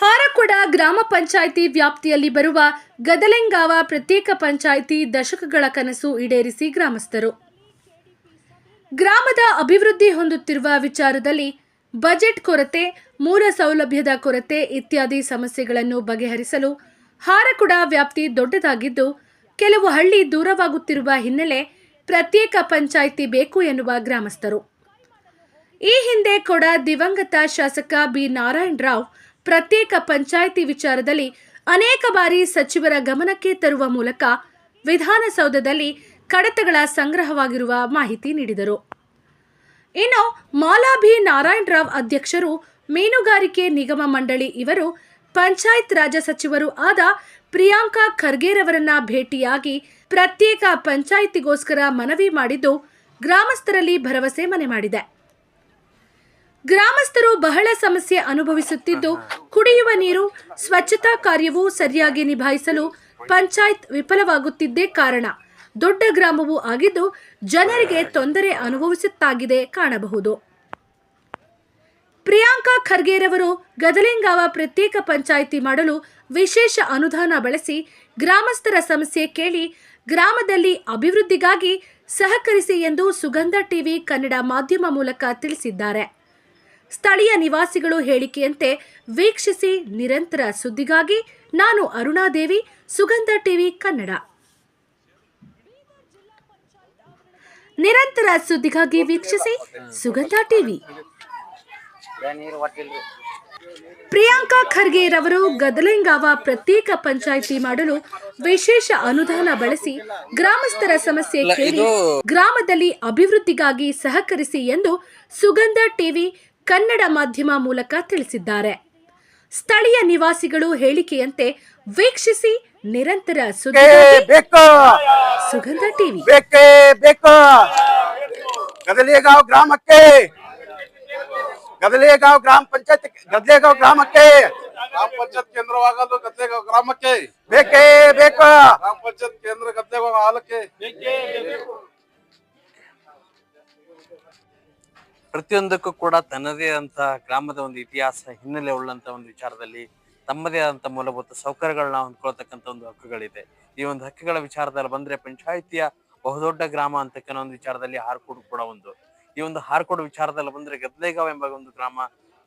ಹಾರಕೊಡ ಗ್ರಾಮ ಪಂಚಾಯಿತಿ ವ್ಯಾಪ್ತಿಯಲ್ಲಿ ಬರುವ ಗದಲೆಂಗಾವ ಪ್ರತ್ಯೇಕ ಪಂಚಾಯಿತಿ ದಶಕಗಳ ಕನಸು ಈಡೇರಿಸಿ ಗ್ರಾಮಸ್ಥರು ಗ್ರಾಮದ ಅಭಿವೃದ್ಧಿ ಹೊಂದುತ್ತಿರುವ ವಿಚಾರದಲ್ಲಿ ಬಜೆಟ್ ಕೊರತೆ, ಮೂಲ ಸೌಲಭ್ಯದ ಕೊರತೆ ಇತ್ಯಾದಿ ಸಮಸ್ಯೆಗಳನ್ನು ಬಗೆಹರಿಸಲು ಹಾರಕೊಡ ವ್ಯಾಪ್ತಿ ದೊಡ್ಡದಾಗಿದ್ದು ಕೆಲವು ಹಳ್ಳಿ ದೂರವಾಗುತ್ತಿರುವ ಹಿನ್ನೆಲೆ ಪ್ರತ್ಯೇಕ ಪಂಚಾಯಿತಿ ಬೇಕು ಎನ್ನುವ ಗ್ರಾಮಸ್ಥರು. ಈ ಹಿಂದೆ ಕೊಡ ದಿವಂಗತ ಶಾಸಕ ಬಿ ನಾರಾಯಣರಾವ್ ಪ್ರತ್ಯೇಕ ಪಂಚಾಯಿತಿ ವಿಚಾರದಲ್ಲಿ ಅನೇಕ ಬಾರಿ ಸಚಿವರ ಗಮನಕ್ಕೆ ತರುವ ಮೂಲಕ ವಿಧಾನಸೌಧದಲ್ಲಿ ಕಡತಗಳ ಸಂಗ್ರಹವಾಗಿರುವ ಮಾಹಿತಿ ನೀಡಿದರು. ಇನ್ನು ಮಾಲಾ ಬಿ ನಾರಾಯಣರಾವ್ ಅಧ್ಯಕ್ಷರು, ಮೀನುಗಾರಿಕೆ ನಿಗಮ ಮಂಡಳಿ ಇವರು ಪಂಚಾಯತ್ ರಾಜ್ ಸಚಿವರು ಆದ ಪ್ರಿಯಾಂಕಾ ಖರ್ಗೆರವರನ್ನ ಭೇಟಿಯಾಗಿ ಪ್ರತ್ಯೇಕ ಪಂಚಾಯಿತಿಗೋಸ್ಕರ ಮನವಿ ಮಾಡಿದ್ದು ಗ್ರಾಮಸ್ಥರಲ್ಲಿ ಭರವಸೆ ಮನೆ ಮಾಡಿದೆ. ಗ್ರಾಮಸ್ಥರು ಬಹಳ ಸಮಸ್ಯೆ ಅನುಭವಿಸುತ್ತಿದ್ದು ಕುಡಿಯುವ ನೀರು, ಸ್ವಚ್ಛತಾ ಕಾರ್ಯವೂ ಸರಿಯಾಗಿ ನಿಭಾಯಿಸಲು ಪಂಚಾಯತ್ ವಿಫಲವಾಗುತ್ತಿದ್ದೇ ಕಾರಣ. ದೊಡ್ಡ ಗ್ರಾಮವೂ ಆಗಿದ್ದು ಜನರಿಗೆ ತೊಂದರೆ ಅನುಭವಿಸುತ್ತಾಗಿದೆ ಕಾಣಬಹುದು. ಪ್ರಿಯಾಂಕಾ ಖರ್ಗೆರವರು ಗದಲೆಂಗಾವ ಪ್ರತ್ಯೇಕ ಪಂಚಾಯಿತಿ ಮಾಡಲು ವಿಶೇಷ ಅನುದಾನ ಬಳಸಿ ಗ್ರಾಮಸ್ಥರ ಸಮಸ್ಯೆ ಕೇಳಿ ಗ್ರಾಮದಲ್ಲಿ ಅಭಿವೃದ್ಧಿಗಾಗಿ ಸಹಕರಿಸಿ ಎಂದು ಸುಗಂಧ ಟಿವಿ ಕನ್ನಡ ಮಾಧ್ಯಮ ಮೂಲಕ ತಿಳಿಸಿದ್ದಾರೆ. ಸ್ಥಳೀಯ ನಿವಾಸಿಗಳು ಹೇಳಿಕೆಯಂತೆ ವೀಕ್ಷಿಸಿ. ನಿರಂತರ ಸುದ್ದಿಗಾಗಿ ನಾನು ಅರುಣಾದೇವಿ, ಸುಗಂಧ ಟಿವಿ ಕನ್ನಡ. ನಿರಂತರ ಸುದ್ದಿಗಾಗಿ ವೀಕ್ಷಿಸಿ ಸುಗಂಧ ಟಿವಿ. ಪ್ರಿಯಾಂಕಾ ಖರ್ಗೆರವರು ಗದಲೆಂಗಾವ ಪ್ರತ್ಯೇಕ ಪಂಚಾಯಿತಿ ಮಾಡಲು ವಿಶೇಷ ಅನುದಾನ ಬಳಸಿ ಗ್ರಾಮಸ್ಥರ ಸಮಸ್ಯೆ ಕೇಳಿ ಗ್ರಾಮದಲ್ಲಿ ಅಭಿವೃದ್ಧಿಗಾಗಿ ಸಹಕರಿಸಿ ಎಂದು ಸುಗಂಧ ಟಿವಿ ಕನ್ನಡ ಮಾಧ್ಯಮ ಮೂಲಕ ತಿಳಿಸಿದ್ದಾರೆ. ಸ್ಥಳೀಯ ನಿವಾಸಿಗಳು ಹೇಳಿಕೆಯಂತೆ ವೀಕ್ಷಿಸಿ. ನಿರಂತರ ಸುದ್ದಿ ಸುಗಂಧ ಟಿವಿ. ಗದಲೆಗಾಂವ್ ಗ್ರಾಮಕ್ಕೆ, ಗದಲೆಗಾಂವ್ ಗ್ರಾಮ ಪಂಚಾಯತ್, ಗದಲೆಗಾಂವ್ ಗ್ರಾಮಕ್ಕೆ ಗ್ರಾಮ ಪಂಚಾಯತ್ ಕೇಂದ್ರವಾಗಲು ಗದಲೆಗಾಂವ್ ಗ್ರಾಮಕ್ಕೆ ಬೇಕೇ ಬೇಕು. ಗ್ರಾಮ ಪಂಚಾಯತ್ ಕೇಂದ್ರ ಗದಲೆಗಾಂವ್ ಹಾಲಕ್ಕೆ ಪ್ರತಿಯೊಂದಕ್ಕೂ ಕೂಡ ತನ್ನದೇ ಅಂತ ಗ್ರಾಮದ ಒಂದು ಇತಿಹಾಸ, ಹಿನ್ನೆಲೆ ಉಳ್ಳಂತ ಒಂದು ವಿಚಾರದಲ್ಲಿ ತಮ್ಮದೇ ಆದಂತ ಮೂಲಭೂತ ಸೌಕರ್ಯಗಳನ್ನ ಹೊಂದ್ಕೊಳ್ತಕ್ಕಂಥ ಒಂದು ಹಕ್ಕುಗಳಿದೆ. ಈ ಒಂದು ಹಕ್ಕುಗಳ ವಿಚಾರದಲ್ಲಿ ಬಂದ್ರೆ ಪಂಚಾಯಿತಿಯ ಬಹುದೊಡ್ಡ ಗ್ರಾಮ ಅಂತಕ್ಕಂಥ ಒಂದು ವಿಚಾರದಲ್ಲಿ ಹಾರಕೋಡು ಕೂಡ ಒಂದು. ಈ ಒಂದು ಹಾರಕೋಡು ವಿಚಾರದಲ್ಲಿ ಬಂದ್ರೆ ಗದಲೆಗಾಂವ್ ಎಂಬ ಒಂದು ಗ್ರಾಮ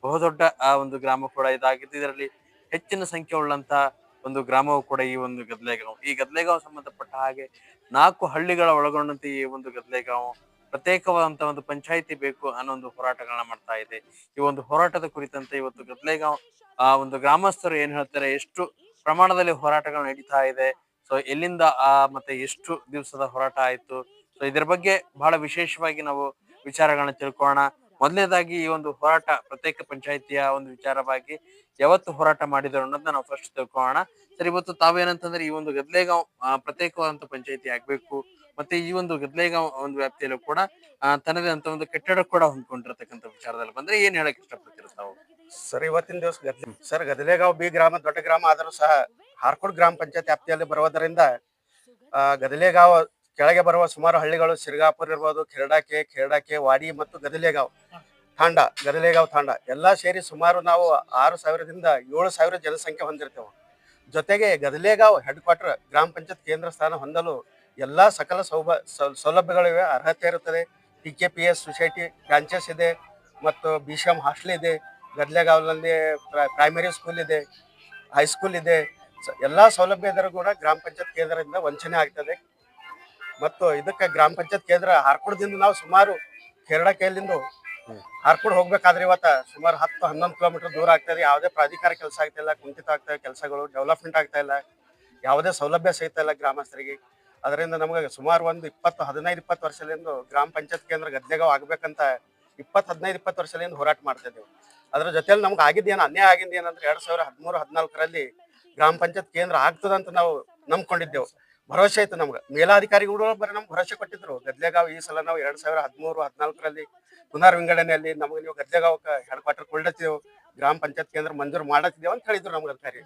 ಬಹುದೊಡ್ಡ ಒಂದು ಗ್ರಾಮ ಕೂಡ ಇದಾಗಿದ್ದು ಇದರಲ್ಲಿ ಹೆಚ್ಚಿನ ಸಂಖ್ಯೆ ಉಳ್ಳಂತ ಒಂದು ಗ್ರಾಮವು ಕೂಡ ಈ ಒಂದು ಗದಲೆಗಾಂವ್. ಈ ಗದಲೆಗಾಂವ್ ಸಂಬಂಧಪಟ್ಟ ಹಾಗೆ 4 ಹಳ್ಳಿಗಳ ಒಳಗೊಂಡಂತೆ ಈ ಒಂದು ಗದಲೆಗಾಂವ್ ಪ್ರತ್ಯೇಕವಾದಂತ ಒಂದು ಪಂಚಾಯಿತಿ ಬೇಕು ಅನ್ನೋ ಒಂದು ಹೋರಾಟಗಳನ್ನ ಮಾಡ್ತಾ ಇದೆ. ಈ ಒಂದು ಹೋರಾಟದ ಕುರಿತಂತೆ ಇವತ್ತು ಗದಲೆಗಾಂವ್ ಒಂದು ಗ್ರಾಮಸ್ಥರು ಏನ್ ಹೇಳ್ತಾರೆ, ಎಷ್ಟು ಪ್ರಮಾಣದಲ್ಲಿ ಹೋರಾಟಗಳು ನಡೀತಾ ಇದೆ, ಸೊ ಎಲ್ಲಿಂದ ಮತ್ತೆ ಎಷ್ಟು ದಿವಸದ ಹೋರಾಟ ಆಯ್ತು, ಸೊ ಇದ್ರ ಬಗ್ಗೆ ಬಹಳ ವಿಶೇಷವಾಗಿ ನಾವು ವಿಚಾರಗಳನ್ನ ತಿಳ್ಕೊಳ್ಳೋಣ. ಮೊದಲನೇದಾಗಿ ಈ ಒಂದು ಹೋರಾಟ ಪ್ರತ್ಯೇಕ ಪಂಚಾಯಿತಿಯ ಒಂದು ವಿಚಾರವಾಗಿ ಯಾವತ್ತು ಹೋರಾಟ ಮಾಡಿದ್ರು ಅನ್ನೋದನ್ನ ನಾವು ಫಸ್ಟ್ ತಿಳ್ಕೊಳ್ಳೋಣ. ಸರಿ, ಇವತ್ತು ತಾವೇನಂತಂದ್ರೆ ಈ ಒಂದು ಗದಲೆಗಾಂವ್ ಪ್ರತ್ಯೇಕವಾದಂತ ಪಂಚಾಯಿತಿ ಆಗ್ಬೇಕು, ಮತ್ತೆ ಈ ಒಂದು ಗದಲೆಗಾಂವ್ ಒಂದು ವ್ಯಾಪ್ತಿಯಲ್ಲೂ ಕೂಡ ತನ್ನದೇ ಅಂತ ಒಂದು ಕಟ್ಟಡ ಕೂಡ ಹೊಂದ್ಕೊಂಡಿರ್ತಕ್ಕಂಥ ವಿಚಾರದಲ್ಲಿ ಬಂದ್ರೆ ಏನ್ ಹೇಳಕ್ ಇಷ್ಟಪಡ್ತೀರ ತಾವು? ಸರ್, ಇವತ್ತಿನ ದಿವಸ ಗದಲೆಗಾಂವ್ ಬಿ ಗ್ರಾಮ ದೊಡ್ಡ ಗ್ರಾಮ ಆದರೂ ಸಹ ಹಾರಕೋಡ್ ಗ್ರಾಮ ಪಂಚಾಯತ್ ವ್ಯಾಪ್ತಿಯಲ್ಲಿ ಬರುವುದರಿಂದ ಗದಲೆಗಾಂವ್ ಕೆಳಗೆ ಬರುವ ಸುಮಾರು ಹಳ್ಳಿಗಳು ಸಿರ್ಗಾಪುರ್ ಇರ್ಬೋದು, ಖೇರ್ಡಾಕೆ, ವಾಡಿ ಮತ್ತು ಗದಲೆಗಾಂವ್ ತಾಂಡ ಎಲ್ಲಾ ಸೇರಿ ಸುಮಾರು ನಾವು 6,000ದಿಂದ 7,000 ಜನಸಂಖ್ಯೆ ಹೊಂದಿರ್ತೇವೆ. ಜೊತೆಗೆ ಗದಲೆಗಾಂವ್ ಹೆಡ್ ಕ್ವಾರ್ಟರ್ ಗ್ರಾಮ ಪಂಚಾಯತ್ ಕೇಂದ್ರ ಸ್ಥಾನ ಹೊಂದಲು ಎಲ್ಲಾ ಸಕಲ ಸೌಲಭ್ಯಗಳಿವೆ, ಅರ್ಹತೆ ಇರುತ್ತದೆ. PKPS ಸೊಸೈಟಿ ಬ್ರಾಂಚಸ್ ಇದೆ ಮತ್ತು BCM ಹಾಸ್ಟೆಲ್ ಇದೆ. ಗದಲೆಗಾಂವ್ನಲ್ಲಿ ಪ್ರೈಮರಿ ಸ್ಕೂಲ್ ಇದೆ, ಹೈಸ್ಕೂಲ್ ಇದೆ. ಎಲ್ಲಾ ಸೌಲಭ್ಯ ಇದ್ದರೂ ಕೂಡ ಗ್ರಾಮ ಪಂಚಾಯತ್ ಕೇಂದ್ರದಿಂದ ವಂಚನೆ ಆಗ್ತದೆ. ಮತ್ತು ಇದಕ್ಕೆ ಗ್ರಾಮ ಪಂಚಾಯತ್ ಕೇಂದ್ರ ಹಾರಕೋಡದಿಂದ ನಾವು ಸುಮಾರು ಖೇರ್ಡಾಕೆಯಲ್ಲಿಂದ ಹಾರಕೋಡ್ ಹೋಗ್ಬೇಕಾದ್ರೆ ಇವತ್ತ ಸುಮಾರು 10-11 ಕಿಲೋಮೀಟರ್ ದೂರ ಆಗ್ತದೆ. ಯಾವುದೇ ಪ್ರಾಧಿಕಾರ ಕೆಲಸ ಆಗ್ತಾ ಇಲ್ಲ, ಕುಂಠಿತ ಆಗ್ತಾ ಇದೆ ಕೆಲಸಗಳು, ಡೆವಲಪ್ಮೆಂಟ್ ಆಗ್ತಾ ಇಲ್ಲ, ಯಾವುದೇ ಸೌಲಭ್ಯ ಸಿಗ್ತಾ ಇಲ್ಲ ಗ್ರಾಮಸ್ಥರಿಗೆ. ಅದರಿಂದ ನಮಗೆ ಸುಮಾರು ಒಂದು 15-20 ವರ್ಷದಿಂದ ಗ್ರಾಮ ಪಂಚಾಯತ್ ಕೇಂದ್ರ ಗದಲೆಗಾಂವ್ ಆಗ್ಬೇಕಂತ 15-20 ವರ್ಷದಿಂದ ಹೋರಾಟ ಮಾಡ್ತಾ ಇದ್ದೇವೆ. ಅದ್ರ ಜೊತೆಲಿ ನಮ್ಗೆ ಆಗಿದ್ದೇನು ಅನ್ಯಾಯ ಆಗಿದ್ದು ಏನಂದ್ರೆ 2013-14ರಲ್ಲಿ ಗ್ರಾಮ ಪಂಚಾಯತ್ ಕೇಂದ್ರ ಆಗ್ತದಂತ ನಾವು ನಂಬ್ಕೊಂಡಿದ್ದೆವು. ಭರವಸೆ ಇತ್ತು ನಮ್ಗೆ. ಮೇಲಾಧಿಕಾರಿಗಳು ಬರೀ ನಮ್ಗೆ ಭರವಸೆ ಕೊಟ್ಟಿದ್ರು. ಗದಲೆಗಾಂವ್ ಈ ಸಲ ನಾವು 2013-14ರಲ್ಲಿ ಪುನರ್ ವಿಂಗಡಣೆಯಲ್ಲಿ ನಮಗೆ ನೀವು ಗದಲೆಗಾಂವ್ಕ ಹೆಡ್ ಕ್ವಾರ್ಟರ್ ಕೊಳ್ಳತ್ತೀವಿ, ಗ್ರಾಮ ಪಂಚಾಯತ್ ಕೇಂದ್ರ ಮಂಜೂರು ಮಾಡತ್ತಿದ್ದೇವೆ ಅಂತ ಹೇಳಿದ್ರು ನಮ್ಗೆ ಅಧಿಕಾರಿ.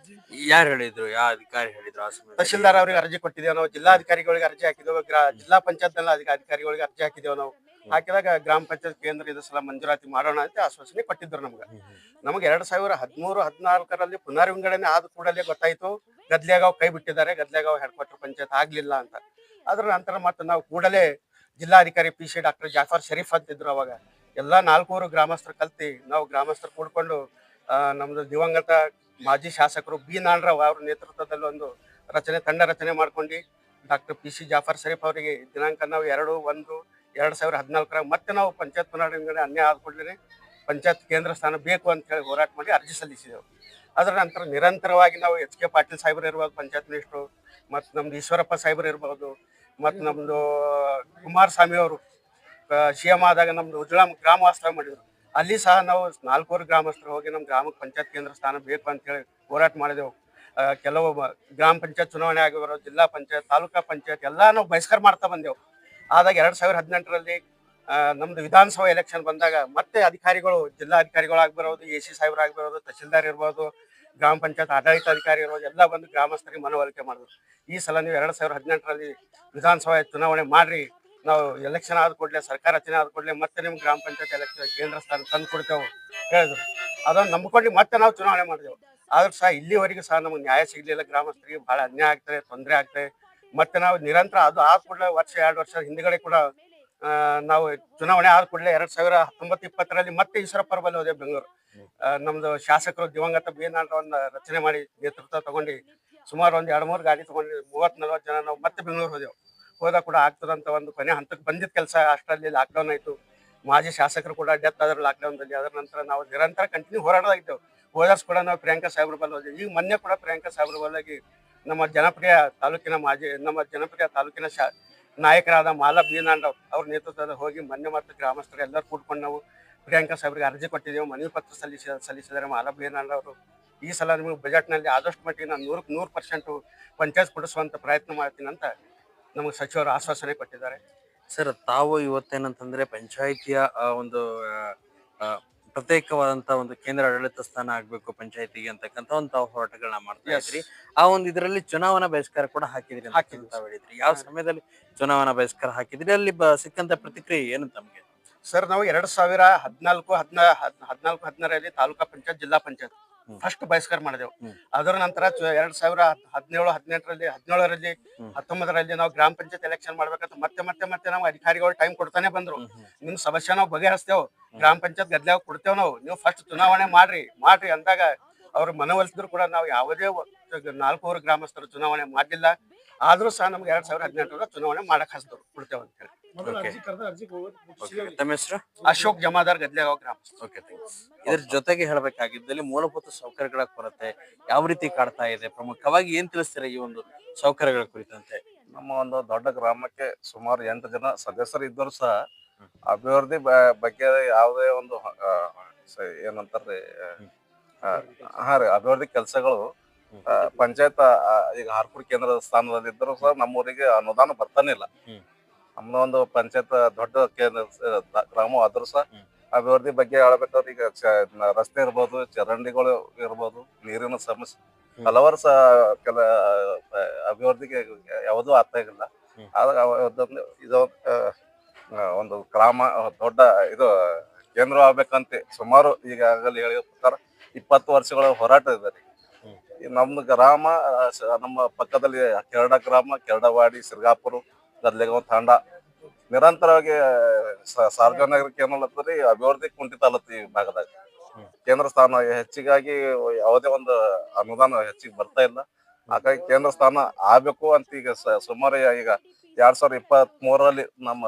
ಯಾರು ಹೇಳಿದ್ರು? ಯಾವ ಅಧಿಕಾರಿ ಹೇಳಿದ್ರು? ತಹಶೀಲ್ದಾರ್ ಅವ್ರಿಗೆ ಅರ್ಜಿ ಕೊಟ್ಟಿದ್ದೇವೆ ನಾವು, ಜಿಲ್ಲಾಧಿಕಾರಿಗಳಿಗೆ ಅರ್ಜಿ ಹಾಕಿದ್ದೇವೆ, ಜಿಲ್ಲಾ ಪಂಚಾಯತ್ ಅಧಿಕಾರಿಗಳಿಗೆ ಅರ್ಜಿ ಹಾಕಿದ್ದೇವೆ ನಾವು. ಹಾಕಿದಾಗ ಗ್ರಾಮ ಪಂಚಾಯತ್ ಕೇಂದ್ರ ಇದು ಸಲ ಮಂಜೂರಾತಿ ಮಾಡೋಣ ಅಂತ ಆಶ್ವಾಸನೆ ಕೊಟ್ಟಿದ್ರು ನಮ್ಗೆ. ನಮಗೆ 2013-14ರಲ್ಲಿ ಪುನರ್ವಿಂಗಡಣೆ ಆದ ಕೂಡಲೇ ಗೊತ್ತಾಯ್ತು ಗದ್ಲೆಗಾವ್ ಕೈ ಬಿಟ್ಟಿದ್ದಾರೆ, ಗದ್ಲೆಗಾವ್ ಹೆಡ್ ಕ್ವಾರ್ಟರ್ ಪಂಚಾಯತ್ ಆಗ್ಲಿಲ್ಲ ಅಂತ. ಅದ್ರ ನಂತರ ಮತ್ತೆ ನಾವು ಕೂಡಲೇ ಜಿಲ್ಲಾಧಿಕಾರಿ PC ಡಾಕ್ಟರ್ ಜಾಫರ್ ಶರೀಫ್ ಅಂತಿದ್ರು. ಅವಾಗ ಎಲ್ಲಾ 4 ಗ್ರಾಮಸ್ಥರು ಕಲ್ತಿ ನಾವು ಗ್ರಾಮಸ್ಥರು ಕೂಡ್ಕೊಂಡು ನಮ್ದು ದಿವಂಗತ ಮಾಜಿ ಶಾಸಕರು B ನಾಣರಾವ್ ಅವ್ರ ನೇತೃತ್ವದಲ್ಲಿ ಒಂದು ತಂಡ ರಚನೆ ಮಾಡ್ಕೊಂಡು ಡಾಕ್ಟರ್ PC ಜಾಫರ್ ಶರೀಫ್ ಅವರಿಗೆ ದಿನಾಂಕ ನಾವು 2/1/2014 ಮತ್ತೆ ನಾವು ಪಂಚಾಯತ್ ಪುನರ್ವಿಂಗಡಣೆ ಅನ್ಯಾಯ ಆದ ಕೂಡಲೇ ಪಂಚಾಯತ್ ಕೇಂದ್ರ ಸ್ಥಾನ ಬೇಕು ಅಂತ ಹೇಳಿ ಹೋರಾಟ ಮಾಡಿ ಅರ್ಜಿ ಸಲ್ಲಿಸಿದೆವು. ಅದರ ನಂತರ ನಿರಂತರವಾಗಿ ನಾವು HK ಪಾಟೀಲ್ ಸಾಹೇಬರು ಇರ್ಬೋದು ಪಂಚಾಯತ್ ಮಿನಿಸ್ಟ್ರು, ಮತ್ತು ನಮ್ದು ಈಶ್ವರಪ್ಪ ಸಾಹೇಬರು ಇರ್ಬೋದು, ಮತ್ತು ನಮ್ದು ಕುಮಾರಸ್ವಾಮಿ ಅವರು CM ಆದಾಗ ನಮ್ದು ಉಜ್ವಲ ಗ್ರಾಮ ವಾಸ್ತವ ಮಾಡಿದ್ರು. ಅಲ್ಲಿ ಸಹ ನಾವು 4 ಗ್ರಾಮಸ್ಥರು ಹೋಗಿ ನಮ್ಮ ಗ್ರಾಮಕ್ಕೆ ಪಂಚಾಯತ್ ಕೇಂದ್ರ ಸ್ಥಾನ ಬೇಕು ಅಂತ ಹೇಳಿ ಹೋರಾಟ ಮಾಡಿದೆವು. ಕೆಲವು ಗ್ರಾಮ ಪಂಚಾಯತ್ ಚುನಾವಣೆ ಆಗಿರೋ ಜಿಲ್ಲಾ ಪಂಚಾಯತ್, ತಾಲೂಕಾ ಪಂಚಾಯತ್ ಎಲ್ಲ ನಾವು ಬಹಿಷ್ಕಾರ ಮಾಡ್ತಾ ಬಂದೆವು. ಆದಾಗ 2018ರಲ್ಲಿ ನಮ್ದು ವಿಧಾನಸಭಾ ಎಲೆಕ್ಷನ್ ಬಂದಾಗ ಮತ್ತೆ ಅಧಿಕಾರಿಗಳು, ಜಿಲ್ಲಾ ಅಧಿಕಾರಿಗಳು ಆಗ್ಬಿರೋದು, AC ಸಾಹೇಬರು ಆಗ್ಬಿರೋದು, ತಹಶೀಲ್ದಾರ್ ಇರ್ಬೋದು, ಗ್ರಾಮ ಪಂಚಾಯತ್ ಆಡಳಿತ ಅಧಿಕಾರಿ ಇರ್ಬೋದು, ಎಲ್ಲ ಬಂದು ಗ್ರಾಮಸ್ಥರಿಗೆ ಮನವೊಲಿಕೆ ಮಾಡಿದ್ರು. ಈ ಸಲ ನೀವು 2018ರಲ್ಲಿ ವಿಧಾನಸಭಾ ಚುನಾವಣೆ ಮಾಡ್ರಿ, ನಾವು ಎಲೆಕ್ಷನ್ ಆದ ಕೂಡಲೇ ಸರ್ಕಾರ ರಚನೆ ಆದ ಕೂಡಲೇ ಮತ್ತೆ ನಿಮ್ಗೆ ಗ್ರಾಮ ಪಂಚಾಯತ್ ಎಲೆಕ್ಷನ್ ಕೇಂದ್ರ ಸ್ಥಾನ ತಂದು ಕೊಡ್ತೇವೆ ಹೇಳಿದ್ರು. ಅದನ್ನು ನಂಬ್ಕೊಂಡು ಮತ್ತೆ ನಾವು ಚುನಾವಣೆ ಮಾಡಿದೆವು. ಆದ್ರೂ ಸಹ ಇಲ್ಲಿವರೆಗೂ ಸಹ ನಮಗೆ ನ್ಯಾಯ ಸಿಗಲಿಲ್ಲ. ಗ್ರಾಮಸ್ಥರಿಗೆ ಬಹಳ ಅನ್ಯಾಯ ಆಗ್ತದೆ, ತೊಂದರೆ ಆಗ್ತದೆ. ಮತ್ತೆ ನಾವು ನಿರಂತರ ಅದು ಆದ ಕೂಡಲೇ 1-2 ವರ್ಷ ಹಿಂದ್ಗಡೆ ಕೂಡ ನಾವು ಚುನಾವಣೆ ಆದ ಕೂಡಲೇ 2019-20ರಲ್ಲಿ ಮತ್ತೆ ಈಶ್ವರಪ್ಪ ಬಲ್ಲಿ ಹೋದೆ ಬೆಂಗಳೂರು. ನಮ್ದು ಶಾಸಕರು ದಿವಂಗತ B ನಾಣರಾವ್ನ ರಚನೆ ಮಾಡಿ ನೇತೃತ್ವ ತಗೊಂಡು ಸುಮಾರು ಒಂದು 2-3 ಗಾಡಿ ತಗೊಂಡು 30-40 ಜನ ನಾವು ಮತ್ತೆ ಬೆಂಗಳೂರು ಹೋದೆವು. ಹೋದಾಗ ಕೂಡ ಆಗ್ತದಂತ ಒಂದು ಕೊನೆ ಹಂತಕ್ಕೆ ಬಂದಿದ್ದ ಕೆಲಸ. ಅಷ್ಟರಲ್ಲಿ ಲಾಕ್ಡೌನ್ ಆಯ್ತು. ಮಾಜಿ ಶಾಸಕರು ಕೂಡ ಡೆತ್ ಆದ್ರು ಲಾಕ್ಡೌನ್ದಲ್ಲಿ. ಅದರ ನಂತರ ನಾವು ನಿರಂತರ ಕಂಟಿನ್ಯೂ ಹೋರಾಡೋದಾಗಿದ್ದೆವು. ಹೋದರ್ಸ್ ಕೂಡ ನಾವು ಪ್ರಿಯಾಂಕಾ ಸಾಹೇಬ್ರ ಬಲ್ಲಿ ಹೋದ್ವಿ. ಈಗ ಮೊನ್ನೆ ಕೂಡ ಪ್ರಿಯಾಂಕಾ ಸಾಹೇಬ್ರ ಬಲ್ಲಾಗಿ ನಮ್ಮ ಜನಪ್ರಿಯ ತಾಲೂಕಿನ ನಾಯಕರಾದ ಮಾಲಾ B ನಾಣರಾವ್ ಅವ್ರ ನೇತೃತ್ವದಲ್ಲಿ ಹೋಗಿ ಮೊನ್ನೆ ಮತ್ತು ಗ್ರಾಮಸ್ಥರು ಎಲ್ಲರೂ ಕೂಡ್ಕೊಂಡು ನಾವು ಪ್ರಿಯಾಂಕಾ ಸಾಹೇಬ್ರಿಗೆ ಅರ್ಜಿ ಕೊಟ್ಟಿದ್ದೆವು. ಮನವಿ ಪತ್ರ ಸಲ್ಲಿಸಿದ್ದಾರೆ ಮಾಲಾ B ನಾಣರಾವ್ ಅವರು. ಈ ಸಲ ನಿಮಗೆ ಬಜೆಟ್ನಲ್ಲಿ ಆದಷ್ಟು ಮಟ್ಟಿಗೆ ನಾನು 100% ಪಂಚಾಯತ್ ಕೊಡಿಸುವಂತ ಪ್ರಯತ್ನ ಮಾಡ್ತೀನಿ ಅಂತ ನಮಗೆ ಸಚಿವರು ಆಶ್ವಾಸನೆ ಕೊಟ್ಟಿದ್ದಾರೆ. ಸರ್, ತಾವು ಇವತ್ತೇನಂತಂದ್ರೆ ಪಂಚಾಯಿತಿಯ ಒಂದು ಆ, ಪ್ರತ್ಯೇಕವಾದಂತ ಒಂದು ಕೇಂದ್ರ ಆಡಳಿತ ಸ್ಥಾನ ಆಗ್ಬೇಕು ಪಂಚಾಯತಿಗೆ ಅಂತಕ್ಕಂತ ಒಂದು ತಾವು ಹೋರಾಟಗಳನ್ನ ಮಾಡ್ತಾ ಇದ್ರಿ. ಆ ಒಂದು ಇದರಲ್ಲಿ ಚುನಾವಣಾ ಬಹಿಷ್ಕಾರ ಕೂಡ ಹಾಕಿದ್ರಿ ಅಂತ ತಾವು ಹೇಳಿದ್ರಿ. ಯಾವ ಸಮಯದಲ್ಲಿ ಚುನಾವಣಾ ಬಹಿಷ್ಕಾರ ಹಾಕಿದ್ರಿ? ಅಲ್ಲಿ ಸಿಕ್ಕಂತ ಪ್ರತಿಕ್ರಿಯೆ ಏನು ತಮಗೆ? ಸರ್, ನಾವು 2014-16ರಲ್ಲಿ ತಾಲೂಕಾ ಪಂಚಾಯತ್, ಜಿಲ್ಲಾ ಪಂಚಾಯತ್ ಫಸ್ಟ್ ಬಹಿಷ್ಕಾರ ಮಾಡಿದೆವು. ಅದರ ನಂತರ 2017-18ರಲ್ಲಿ 19ರಲ್ಲಿ ನಾವು ಗ್ರಾಮ ಪಂಚಾಯತ್ ಎಲೆಕ್ಷನ್ ಮಾಡ್ಬೇಕಂತ ಮತ್ತೆ ನಾವು ಅಧಿಕಾರಿಗಳು ಟೈಮ್ ಕೊಡ್ತಾನೆ ಬಂದ್ರು. ನಿಮ್ ಸಮಸ್ಯೆ ನಾವು ಬಗೆಹರಿಸ್ತೇವೆ, ಗ್ರಾಮ ಪಂಚಾಯತ್ ಗದ್ಲೆ ಕೊಡ್ತೇವೆ, ನೀವು ಫಸ್ಟ್ ಚುನಾವಣೆ ಮಾಡ್ರಿ ಅಂದಾಗ ಅವ್ರು ಮನವೊಲಿಸಿದ್ರು ಕೂಡ ನಾವು ಯಾವುದೇ 4 ಗ್ರಾಮಸ್ಥರು ಚುನಾವಣೆ ಮಾಡಲಿಲ್ಲ. ಆದ್ರೂ ಸಹ ನಮ್ಗೆ 2018 ಚುನಾವಣೆ ಮಾಡಕ್ ಹಚ್ಚಿದ್ರು, ಕೊಡ್ತೇವೆ ಅಂತ ಹೇಳಿ. ತಮ್ಮ ಹೆಸರು? ಅಶೋಕ್ ಜಮಾದಾರ್, ಗದ್ಲೆಗಾಂವ್ ಗ್ರಾಮ. ಇದ್ರ ಜೊತೆಗೆ ಹೇಳ್ಬೇಕಾಗಿದ್ದಲ್ಲಿ ಮೂಲಭೂತ ಸೌಕರ್ಯಗಳ ಕೊರತೆ ಯಾವ ರೀತಿ ಕಾಡ್ತಾ ಇದೆ? ಪ್ರಮುಖವಾಗಿ ಏನ್ ತಿಳಿಸ್ತೀರಾ ಈ ಒಂದು ಸೌಕರ್ಯಗಳ ಕುರಿತಂತೆ? ನಮ್ಮ ಒಂದು ದೊಡ್ಡ ಗ್ರಾಮಕ್ಕೆ ಸುಮಾರು 8 ಜನ ಸದಸ್ಯರು ಇದ್ದರೂ ಸಹ ಅಭಿವೃದ್ಧಿ ಬಗ್ಗೆ ಯಾವುದೇ ಒಂದು ಏನಂತಾರ್ರಿ ಅಭಿವೃದ್ಧಿ ಕೆಲಸಗಳು ಪಂಚಾಯತ್ ಈಗ ಹಾರ್ಕೂಡ್ ಕೇಂದ್ರದ ಸ್ಥಾನದಲ್ಲಿ ಇದ್ದರೂ ಸಹ ನಮ್ಮೂರಿಗೆ ಅನುದಾನ ಬರ್ತಾನೆ ಇಲ್ಲ. ನಮ್ಮ ಒಂದು ಪಂಚಾಯತ್ ದೊಡ್ಡ ಕೇಂದ್ರ ಗ್ರಾಮ ಆದ್ರೂ ಸಹ ಅಭಿವೃದ್ಧಿ ಬಗ್ಗೆ ಹೇಳ್ಬೇಕಾದ್ರೆ ಈಗ ರಸ್ತೆ ಇರ್ಬೋದು, ಚರಂಡಿಗಳು ಇರ್ಬೋದು, ನೀರಿನ ಸಮಸ್ಯೆ ಹಲವಾರು ಕೆಲ ಅಭಿವೃದ್ಧಿಗೆ ಯಾವುದೂ ಆಗ್ತಾ ಇಲ್ಲ. ಇದು ಒಂದು ಗ್ರಾಮ ದೊಡ್ಡ ಇದು ಕೇಂದ್ರ ಆಗ್ಬೇಕಂತೆ ಸುಮಾರು ಈಗಾಗಲೇ ಹೇಳಿದ ಪ್ರಕಾರ 20 ವರ್ಷಗಳ ಹೋರಾಟ ಇದೆ. ನಮ್ದು ಗ್ರಾಮ ನಮ್ಮ ಪಕ್ಕದಲ್ಲಿ ಕೆರಡ ಗ್ರಾಮ, ಕೆರಡವಾಡಿ, ಸಿರ್ಗಾಪುರ, ಗದ್ಲೆಗಾಂವ್ ತಾಂಡ ನಿರಂತರವಾಗಿ ಸಾರ್ವಜನಿಕರಿಗೆ ಏನಲ್ಲತ್ರಿ ಅಭಿವೃದ್ಧಿ ಕುಂಠಿತ ಅಲ್ಲತ್ತಿ ಈ ಭಾಗದಾಗ. ಕೇಂದ್ರ ಸ್ಥಾನ ಹೆಚ್ಚಿಗಾಗಿ ಯಾವುದೇ ಒಂದು ಅನುದಾನ ಹೆಚ್ಚಿಗೆ ಬರ್ತಾ ಇಲ್ಲ. ಹಾಗಾಗಿ ಕೇಂದ್ರ ಸ್ಥಾನ ಆಗ್ಬೇಕು ಅಂತ ಈಗ ಸುಮಾರು ಈಗ 2023ರಲ್ಲಿ ನಮ್ಮ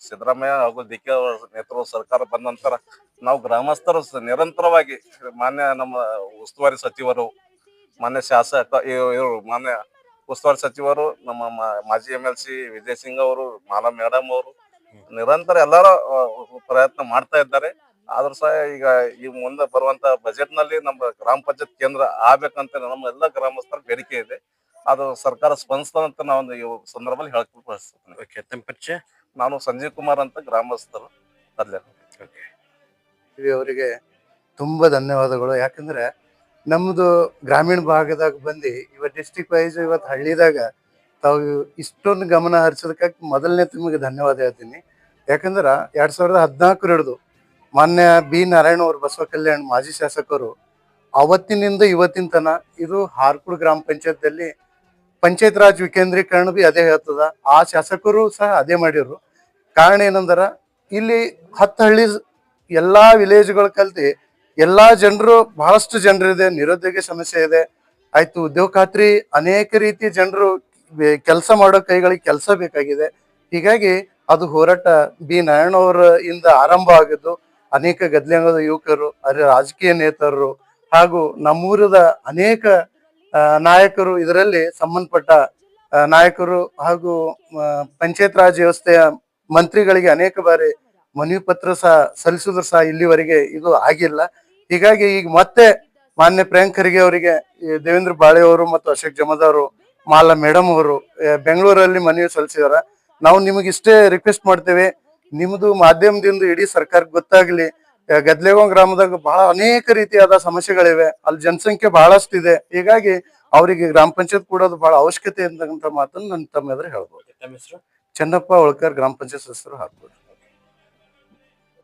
ಸಿದ್ದರಾಮಯ್ಯ ಹಾಗೂ DK ನೇತೃತ್ವದ ಸರ್ಕಾರ ಬಂದ ನಂತರ ನಾವು ಗ್ರಾಮಸ್ಥರು ನಿರಂತರವಾಗಿ ಮಾನ್ಯ ನಮ್ಮ ಉಸ್ತುವಾರಿ ಸಚಿವರು, ಮಾನ್ಯ ಶಾಸಕ ಇವರು ಮಾನ್ಯ ಉಸ್ತುವಾರಿ ಸಚಿವರು, ನಮ್ಮ ಮಾಜಿ MLC ವಿಜಯ್ ಸಿಂಗ್ ಅವರು, ಮಾಲಾ ಮೇಡಮ್ ಅವರು ನಿರಂತರ ಎಲ್ಲರೂ ಪ್ರಯತ್ನ ಮಾಡ್ತಾ ಇದ್ದಾರೆ. ಆದ್ರೂ ಸಹ ಈಗ ಈ ಮುಂದೆ ಬರುವಂತ ಬಜೆಟ್ ನಲ್ಲಿ ನಮ್ಮ ಗ್ರಾಮ ಪಂಚಾಯತ್ ಕೇಂದ್ರ ಆಗ್ಬೇಕಂತ ನಮ್ಮ ಎಲ್ಲ ಗ್ರಾಮಸ್ಥರ ಬೇಡಿಕೆ ಇದೆ. ಅದು ಸರ್ಕಾರ ಸ್ಪಂದಿಸ್ತದಂತ ನಾವು ಈ ಸಂದರ್ಭದಲ್ಲಿ ಹೇಳಕ್ ಬಯಸ್ತೇನೆ. ನಾನು ಸಂಜೀವ್ ಕುಮಾರ್ ಅಂತ ಗ್ರಾಮಸ್ಥರು ಅಲ್ಲೇ. ಅವರಿಗೆ ತುಂಬಾ ಧನ್ಯವಾದಗಳು. ಯಾಕಂದ್ರೆ ನಮ್ದು ಗ್ರಾಮೀಣ ಭಾಗದಾಗ ಬಂದು ಇವತ್ತು ಡಿಸ್ಟ್ರಿಕ್ಟ್ ವೈಸ್ ಇವತ್ತು ಹಳ್ಳಿದಾಗ ತಾವು ಇಷ್ಟೊಂದು ಗಮನ ಹರಿಸೋದಕ್ಕಾಗಿ ಮೊದಲನೇ ನಿಮಗೆ ಧನ್ಯವಾದ ಹೇಳ್ತೀನಿ. ಯಾಕಂದ್ರ 2014 ಹಿಡಿದು ಮಾನ್ಯ ಬಿ ನಾರಾಯಣ ಅವರು ಬಸವ ಕಲ್ಯಾಣ್ ಮಾಜಿ ಶಾಸಕರು ಅವತ್ತಿನಿಂದ ಇವತ್ತಿನ ತನ ಇದು ಹಾರ್ಕುಡ್ ಗ್ರಾಮ ಪಂಚಾಯತ್ದಲ್ಲಿ ಪಂಚಾಯತ್ ರಾಜ್ ವಿಕೇಂದ್ರೀಕರಣ ಬಿ ಅದೇ ಹೇಳ್ತದ. ಆ ಶಾಸಕರು ಸಹ ಅದೇ ಮಾಡಿರು. ಕಾರಣ ಏನಂದ್ರ ಇಲ್ಲಿ 10 ಹಳ್ಳಿ ಎಲ್ಲಾ ವಿಲೇಜ್ಗಳು ಕಲ್ತಿ ಎಲ್ಲಾ ಜನರು, ಬಹಳಷ್ಟು ಜನರಿದೆ, ನಿರುದ್ಯೋಗ ಸಮಸ್ಯೆ ಇದೆ, ಆಯ್ತು ಉದ್ಯೋಗ ಖಾತ್ರಿ, ಅನೇಕ ರೀತಿ ಜನರು ಕೆಲಸ ಮಾಡೋ ಕೈಗಳಿಗೆ ಕೆಲಸ ಬೇಕಾಗಿದೆ. ಹೀಗಾಗಿ ಅದು ಹೋರಾಟ ಬಿ ನಾರಾಯಣ ಅವರ ಇಂದ ಆರಂಭ ಆಗಿದ್ದು. ಅನೇಕ ಗದ್ಲೆಂಗದ ಯುವಕರು, ರಾಜಕೀಯ ನೇತರರು ಹಾಗೂ ನಮ್ಮೂರದ ಅನೇಕ ನಾಯಕರು, ಇದರಲ್ಲಿ ಸಂಬಂಧಪಟ್ಟ ನಾಯಕರು ಹಾಗೂ ಪಂಚಾಯತ್ ರಾಜ್ ವ್ಯವಸ್ಥೆಯ ಮಂತ್ರಿಗಳಿಗೆ ಅನೇಕ ಬಾರಿ ಮನವಿ ಪತ್ರ ಸಹ ಸಲ್ಲಿಸಿದ್ರು ಸಹ ಇಲ್ಲಿವರೆಗೆ ಇದು ಆಗಿಲ್ಲ. ಹೀಗಾಗಿ ಈಗ ಮತ್ತೆ ಮಾನ್ಯ ಪ್ರಿಯಾಂಕ್ ಖರ್ಗೆ ಅವರಿಗೆ ದೇವೇಂದ್ರ ಬಾಳೆ ಅವರು ಮತ್ತು ಅಶೋಕ್ ಜಮದಾರು, ಮಾಲಾ ಮೇಡಮ್ ಅವರು ಬೆಂಗಳೂರಲ್ಲಿ ಮನವಿ ಸಲ್ಲಿಸಿದಾರ. ನಾವು ನಿಮಗೆ ಇಷ್ಟೇ ರಿಕ್ವೆಸ್ಟ್ ಮಾಡ್ತೇವೆ, ನಿಮ್ದು ಮಾಧ್ಯಮದಿಂದ ಇಡೀ ಸರ್ಕಾರಕ್ಕೆ ಗೊತ್ತಾಗ್ಲಿ. ಗದ್ಲೆಗಾಂವ್ ಗ್ರಾಮದಾಗ ಬಹಳ ಅನೇಕ ರೀತಿಯಾದ ಸಮಸ್ಯೆಗಳಿವೆ, ಅಲ್ಲಿ ಜನಸಂಖ್ಯೆ ಬಹಳಷ್ಟು ಇದೆ. ಹೀಗಾಗಿ ಅವರಿಗೆ ಗ್ರಾಮ ಪಂಚಾಯತ್ ಕೊಡೋದು ಬಹಳ ಅವಶ್ಯಕತೆ ಅಂತ ಮಾತನ್ನು ನನ್ನ ತಮ್ಮ ಎದುರು ಹೇಳ್ಬೋದು. ತಮ್ಮ ಹೆಸರು? ಚನ್ನಪ್ಪ ಹೊಳ್ಕರ್, ಗ್ರಾಮ ಪಂಚಾಯತ್ ಸದಸ್ಯರು ಹಾಕ್ಬೋದು.